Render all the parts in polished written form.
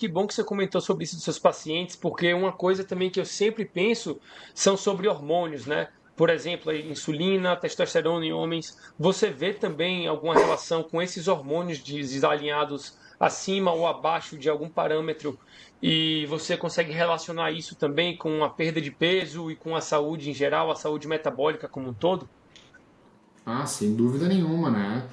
Que bom que você comentou sobre isso dos seus pacientes, porque uma coisa também que eu sempre penso são sobre hormônios, né? Por exemplo, a insulina, a testosterona em homens. Você vê também alguma relação com esses hormônios desalinhados acima ou abaixo de algum parâmetro e você consegue relacionar isso também com a perda de peso e com a saúde em geral, a saúde metabólica como um todo? Ah, sem dúvida nenhuma, né?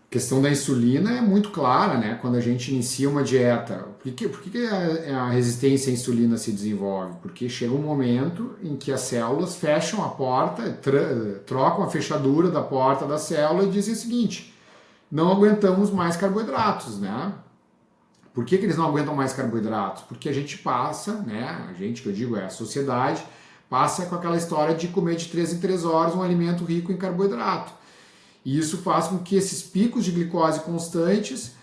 A questão da insulina é muito clara, né? Quando a gente inicia uma dieta. Por que a resistência à insulina se desenvolve? Porque chega um momento em que as células fecham a porta, trocam a fechadura da porta da célula e dizem o seguinte: não aguentamos mais carboidratos, né? Por que eles não aguentam mais carboidratos? Porque a gente passa, né? A gente, que eu digo, é a sociedade, passa com aquela história de comer de 3 em 3 horas um alimento rico em carboidrato. E isso faz com que esses picos de glicose constantes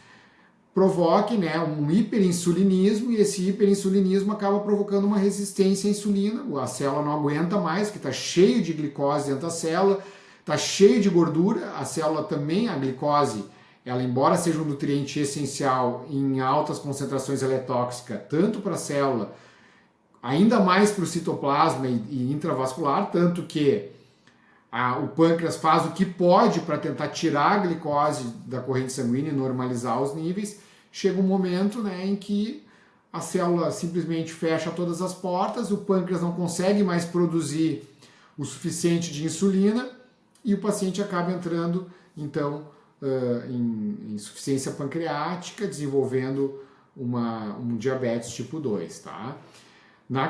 provoquem, né, um hiperinsulinismo, e esse hiperinsulinismo acaba provocando uma resistência à insulina. A célula não aguenta mais, porque está cheio de glicose dentro da célula, está cheio de gordura. A célula também, a glicose, ela, embora seja um nutriente essencial em altas concentrações, ela é tóxica tanto para a célula, ainda mais para o citoplasma e intravascular, tanto que o pâncreas faz o que pode para tentar tirar a glicose da corrente sanguínea e normalizar os níveis. Chega um momento, né, em que a célula simplesmente fecha todas as portas, o pâncreas não consegue mais produzir o suficiente de insulina e o paciente acaba entrando, então, em insuficiência pancreática, desenvolvendo um diabetes tipo 2, tá? Na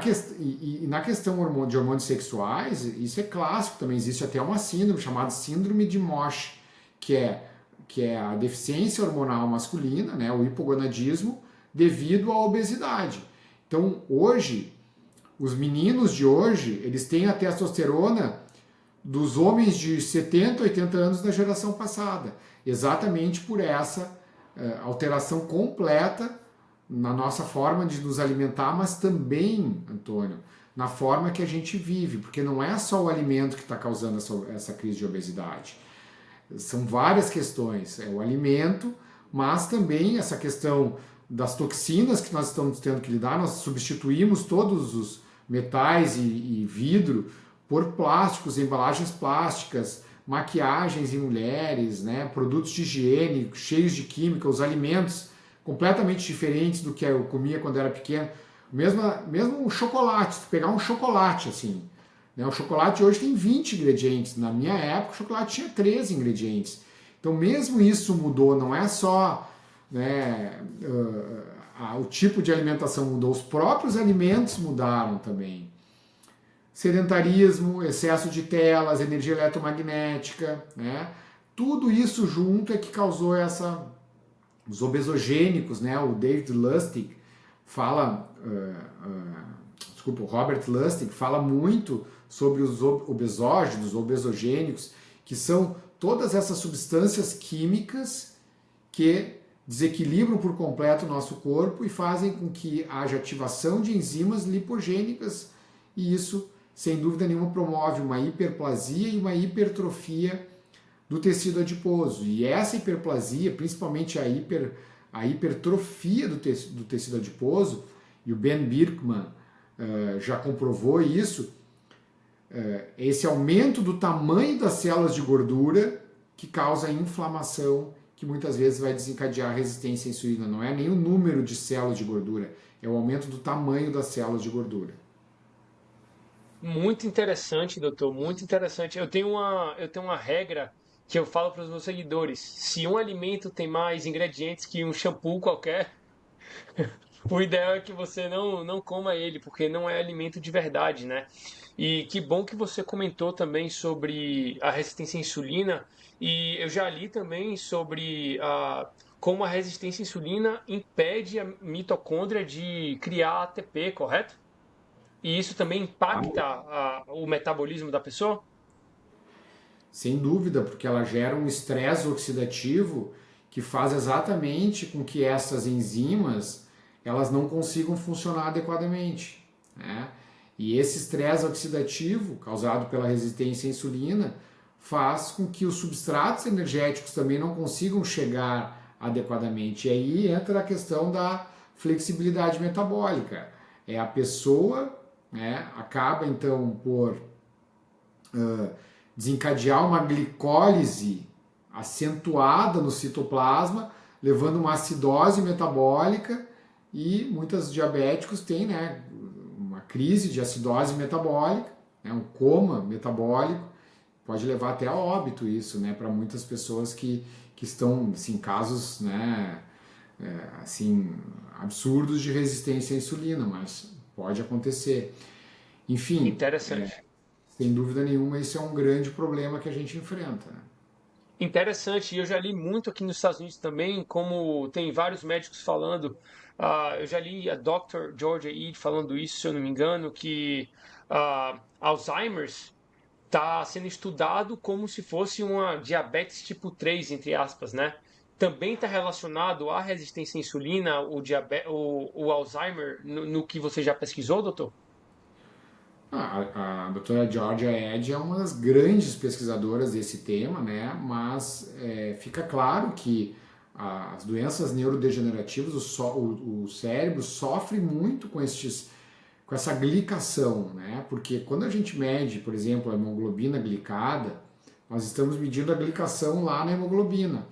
questão de hormônios sexuais, isso é clássico também. Existe até uma síndrome chamada síndrome de MOSH, que é, que é a deficiência hormonal masculina, né, o hipogonadismo, devido à obesidade. Então, hoje, os meninos de hoje, eles têm a testosterona dos homens de 70, 80 anos da geração passada, exatamente por essa alteração completa na nossa forma de nos alimentar, mas também, Antônio, na forma que a gente vive, porque não é só o alimento que está causando essa crise de obesidade. São várias questões. É o alimento, mas também essa questão das toxinas que nós estamos tendo que lidar. Nós substituímos todos os metais e vidro por plásticos, embalagens plásticas, maquiagens em mulheres, né, produtos de higiene cheios de química, os alimentos completamente diferentes do que eu comia quando era pequeno. Mesmo o chocolate, se pegar um chocolate assim, né, o chocolate hoje tem 20 ingredientes. Na minha época, o chocolate tinha 13 ingredientes. Então, mesmo isso mudou, não é só, né, o tipo de alimentação mudou, os próprios alimentos mudaram também. Sedentarismo, excesso de telas, energia eletromagnética, né? Tudo isso junto é que causou os obesogênicos, né? O David Lustig fala, desculpa, o Robert Lustig fala muito sobre os obesógenos, obesogênicos, que são todas essas substâncias químicas que desequilibram por completo o nosso corpo e fazem com que haja ativação de enzimas lipogênicas, e isso, sem dúvida nenhuma, promove uma hiperplasia e uma hipertrofia do tecido adiposo. E essa hiperplasia, principalmente a hipertrofia do tecido adiposo, e o Ben Birkman já comprovou isso, esse aumento do tamanho das células de gordura que causa inflamação, que muitas vezes vai desencadear a resistência à insulina. Não é nem o número de células de gordura, é o aumento do tamanho das células de gordura. Muito interessante, doutor, muito interessante. Eu tenho uma regra que eu falo para os meus seguidores: se um alimento tem mais ingredientes que um shampoo qualquer, o ideal é que você não coma ele, porque não é alimento de verdade, né? E que bom que você comentou também sobre a resistência à insulina, e eu já li também sobre como a resistência à insulina impede a mitocôndria de criar ATP, correto? E isso também impacta o metabolismo da pessoa? Sem dúvida, porque ela gera um estresse oxidativo que faz exatamente com que essas enzimas elas não consigam funcionar adequadamente, né? E esse estresse oxidativo causado pela resistência à insulina faz com que os substratos energéticos também não consigam chegar adequadamente. E aí entra a questão da flexibilidade metabólica. É a pessoa, né, acaba então por desencadear uma glicólise acentuada no citoplasma, levando uma acidose metabólica, e muitos diabéticos têm, né, uma crise de acidose metabólica, né, um coma metabólico, pode levar até a óbito isso, né, para muitas pessoas que estão, assim, casos, né, assim, absurdos de resistência à insulina, mas pode acontecer. Enfim, Interessante. sem dúvida nenhuma, esse é um grande problema que a gente enfrenta, né? Interessante, e eu já li muito aqui nos Estados Unidos também, como tem vários médicos falando. Eu já li a Dr. Georgia Ede falando isso, se eu não me engano, que Alzheimer's está sendo estudado como se fosse uma diabetes tipo 3 entre aspas, né? Também está relacionado à resistência à insulina, o Alzheimer, no que você já pesquisou, doutor? A doutora Georgia Eddy é uma das grandes pesquisadoras desse tema, né? Mas fica claro que as doenças neurodegenerativas, o cérebro sofre muito com essa glicação, né? Porque quando a gente mede, por exemplo, a hemoglobina glicada, nós estamos medindo a glicação lá na hemoglobina.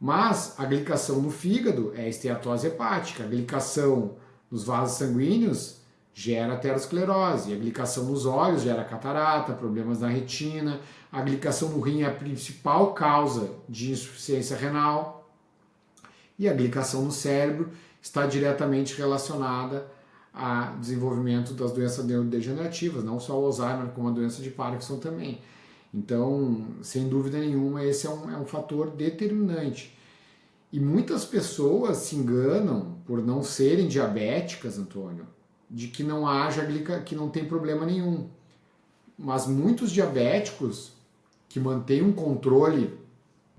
Mas a glicação no fígado é esteatose hepática, a glicação nos vasos sanguíneos gera aterosclerose, a glicação nos olhos gera catarata, problemas na retina, a glicação no rim é a principal causa de insuficiência renal, e a glicação no cérebro está diretamente relacionada ao desenvolvimento das doenças neurodegenerativas, não só o Alzheimer, como a doença de Parkinson também. Então, sem dúvida nenhuma, esse é um fator determinante. E muitas pessoas se enganam por não serem diabéticas, Antônio, de que não haja que não tem problema nenhum. Mas muitos diabéticos que mantêm um controle.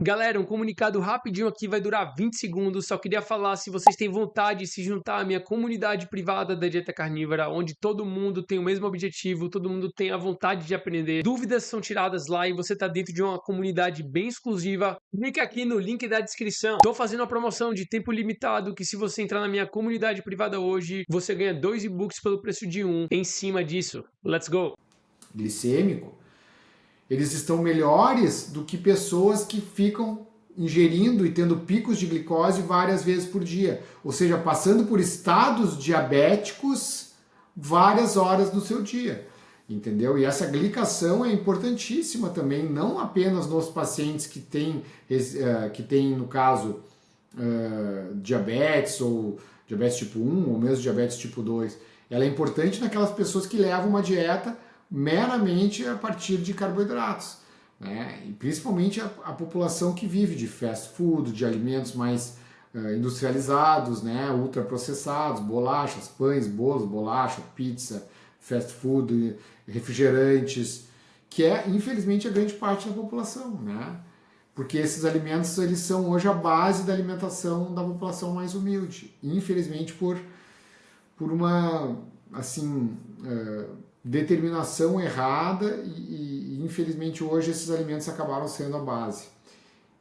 Galera, um comunicado rapidinho aqui, vai durar 20 segundos. Só queria falar, se vocês têm vontade de se juntar à minha comunidade privada da Dieta Carnívora, onde todo mundo tem o mesmo objetivo, todo mundo tem a vontade de aprender, dúvidas são tiradas lá e você está dentro de uma comunidade bem exclusiva, clica aqui no link da descrição. Estou fazendo uma promoção de tempo limitado, que se você entrar na minha comunidade privada hoje, você ganha 2 e-books pelo preço de um. Em cima disso, let's go! Glicêmico, eles estão melhores do que pessoas que ficam ingerindo e tendo picos de glicose várias vezes por dia, ou seja, passando por estados diabéticos várias horas do seu dia, entendeu? E essa glicação é importantíssima também, não apenas nos pacientes que têm no caso, diabetes ou diabetes tipo 1 ou mesmo diabetes tipo 2. Ela é importante naquelas pessoas que levam uma dieta meramente a partir de carboidratos, né? E principalmente a população que vive de fast food, de alimentos mais industrializados, né? Ultraprocessados, bolachas, pães, bolos, bolacha, pizza, fast food, refrigerantes, que é infelizmente a grande parte da população, né? Porque esses alimentos eles são hoje a base da alimentação da população mais humilde, infelizmente por uma assim determinação errada e infelizmente hoje esses alimentos acabaram sendo a base.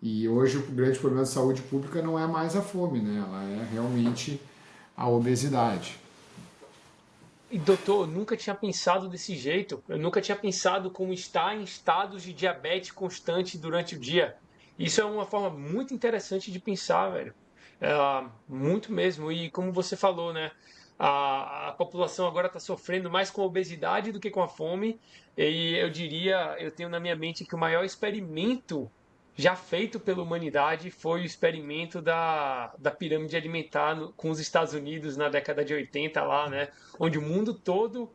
E hoje o grande problema de saúde pública não é mais a fome, né? Ela é realmente a obesidade. E, doutor, eu nunca tinha pensado desse jeito. Eu nunca tinha pensado como estar em estados de diabetes constante durante o dia. Isso é uma forma muito interessante de pensar, velho. Muito mesmo. E como você falou, né? A população agora está sofrendo mais com a obesidade do que com a fome. E eu diria, eu tenho na minha mente que o maior experimento já feito pela humanidade foi o experimento da pirâmide alimentar com os Estados Unidos na década de 80 lá, né? Onde o mundo todo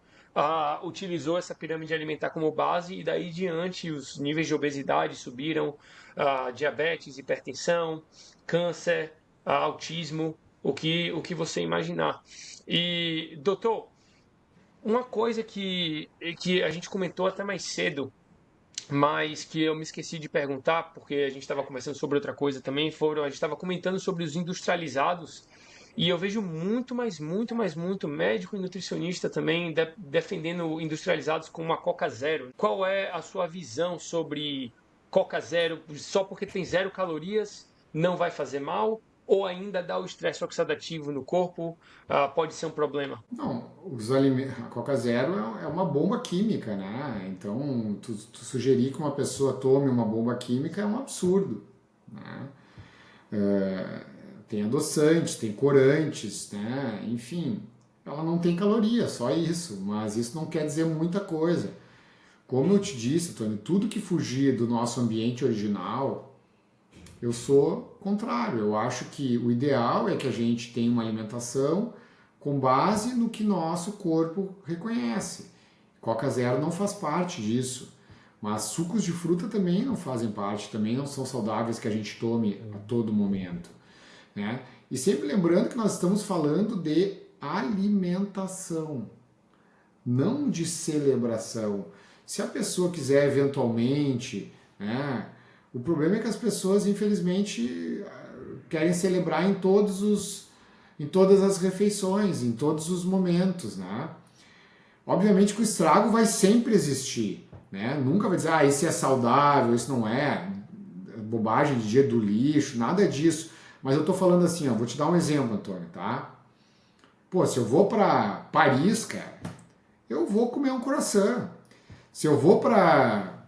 utilizou essa pirâmide alimentar como base e daí diante os níveis de obesidade subiram, diabetes, hipertensão, câncer, autismo, o que você imaginar. E, doutor, uma coisa que a gente comentou até mais cedo, mas que eu me esqueci de perguntar, porque a gente estava conversando sobre outra coisa também, a gente estava comentando sobre os industrializados, e eu vejo muito, mas muito, mas muito médico e nutricionista também defendendo industrializados como a Coca Zero. Qual é a sua visão sobre Coca Zero? Só porque tem 0 calorias não vai fazer mal? ou ainda dá o estresse oxidativo no corpo, pode ser um problema? Não, os alimentos, a Coca Zero é uma bomba química, né? Então, tu sugerir que uma pessoa tome uma bomba química é um absurdo, né? Tem adoçantes, tem corantes, né? Enfim, ela não tem caloria, só isso, mas isso não quer dizer muita coisa. Como eu te disse, Tony, tudo que fugir do nosso ambiente original, eu sou contrário. Eu acho que o ideal é que a gente tenha uma alimentação com base no que nosso corpo reconhece. Coca Zero não faz parte disso. Mas sucos de fruta também não fazem parte, também não são saudáveis que a gente tome a todo momento, né? E sempre lembrando que nós estamos falando de alimentação, não de celebração. Se a pessoa quiser eventualmente, né? O problema é que as pessoas, infelizmente, querem celebrar em todas as refeições, em todos os momentos, né? Obviamente que o estrago vai sempre existir, né? Nunca vai dizer, isso é saudável, isso não é, bobagem de dia do lixo, nada disso. Mas eu tô falando assim, ó, vou te dar um exemplo, Antônio, tá? Pô, se eu vou para Paris, cara, eu vou comer um croissant. Se eu vou para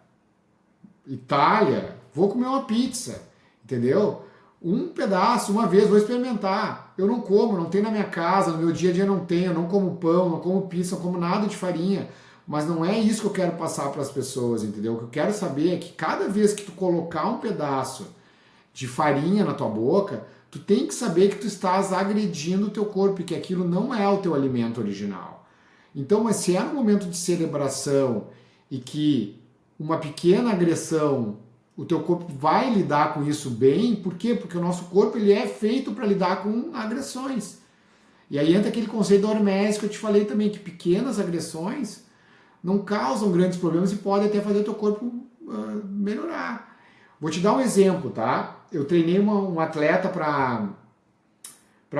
Itália, vou comer uma pizza, entendeu? Um pedaço, uma vez, vou experimentar. Eu não como, não tem na minha casa, no meu dia a dia não tem, eu não como pão, não como pizza, não como nada de farinha. Mas não é isso que eu quero passar para as pessoas, entendeu? O que eu quero saber é que cada vez que tu colocar um pedaço de farinha na tua boca, tu tem que saber que tu estás agredindo o teu corpo e que aquilo não é o teu alimento original. Então, mas se é um momento de celebração e que uma pequena agressão, o teu corpo vai lidar com isso bem, por quê? Porque o nosso corpo ele é feito para lidar com agressões. E aí entra aquele conceito da hormese que eu te falei também, que pequenas agressões não causam grandes problemas e podem até fazer o teu corpo melhorar. Vou te dar um exemplo, tá? Eu treinei um atleta para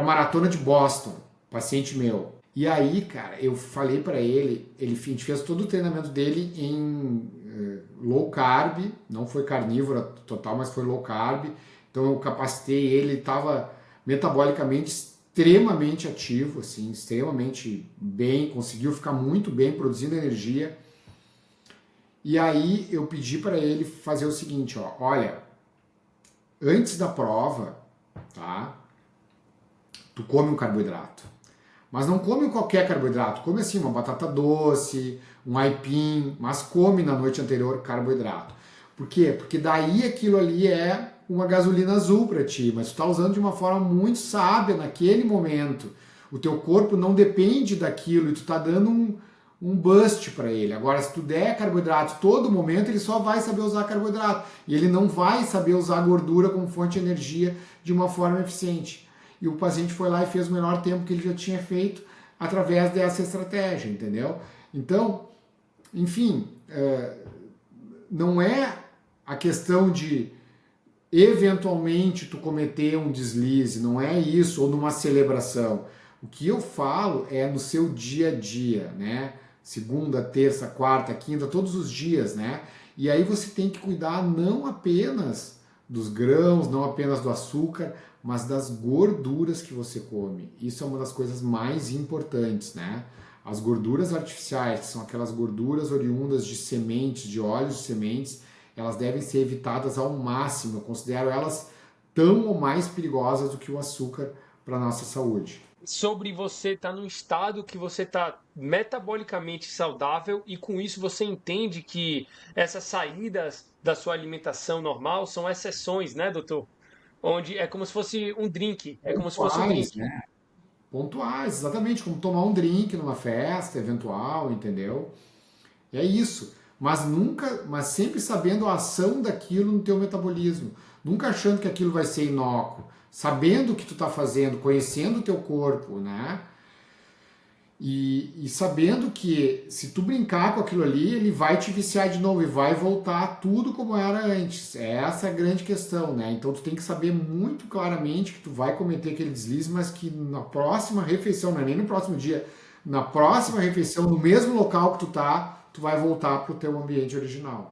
maratona de Boston, paciente meu. E aí, cara, eu falei para ele, a gente fez todo o treinamento dele em low carb, não foi carnívora total, mas foi low carb. Então eu capacitei ele, ele estava metabolicamente extremamente ativo, assim, extremamente bem, conseguiu ficar muito bem produzindo energia. E aí eu pedi para ele fazer o seguinte, ó, olha, antes da prova, tá? Tu come um carboidrato. Mas não come qualquer carboidrato, come assim uma batata doce, um aipim, mas come na noite anterior carboidrato. Por quê? Porque daí aquilo ali é uma gasolina azul para ti, mas tu está usando de uma forma muito sábia naquele momento. O teu corpo não depende daquilo e tu está dando um boost para ele. Agora, se tu der carboidrato todo momento, ele só vai saber usar carboidrato e ele não vai saber usar gordura como fonte de energia de uma forma eficiente. E o paciente foi lá e fez o menor tempo que ele já tinha feito através dessa estratégia, entendeu? Então, enfim, não é a questão de eventualmente tu cometer um deslize, não é isso, ou numa celebração. O que eu falo é no seu dia a dia, né? Segunda, terça, quarta, quinta, todos os dias, né? E aí você tem que cuidar não apenas dos grãos, não apenas do açúcar, mas das gorduras que você come. Isso é uma das coisas mais importantes, né? As gorduras artificiais, que são aquelas gorduras oriundas de sementes, de óleos de sementes, elas devem ser evitadas ao máximo. Eu considero elas tão ou mais perigosas do que o açúcar para a nossa saúde. Sobre você estar num estado que você está metabolicamente saudável e com isso você entende que essas saídas da sua alimentação normal são exceções, né, doutor? Onde é como se fosse um drink, é como se fosse um Pontuais, drink. né? Pontuais, exatamente, como tomar um drink numa festa eventual, entendeu? É isso. Mas nunca, mas sempre sabendo a ação daquilo no teu metabolismo. Nunca achando que aquilo vai ser inócuo. Sabendo o que tu está fazendo, conhecendo o teu corpo, né? E sabendo que se tu brincar com aquilo ali, ele vai te viciar de novo e vai voltar tudo como era antes. Essa é a grande questão, né? Então tu tem que saber muito claramente que tu vai cometer aquele deslize, mas que na próxima refeição, não é nem no próximo dia, na próxima refeição, no mesmo local que tu tá, tu vai voltar pro teu ambiente original.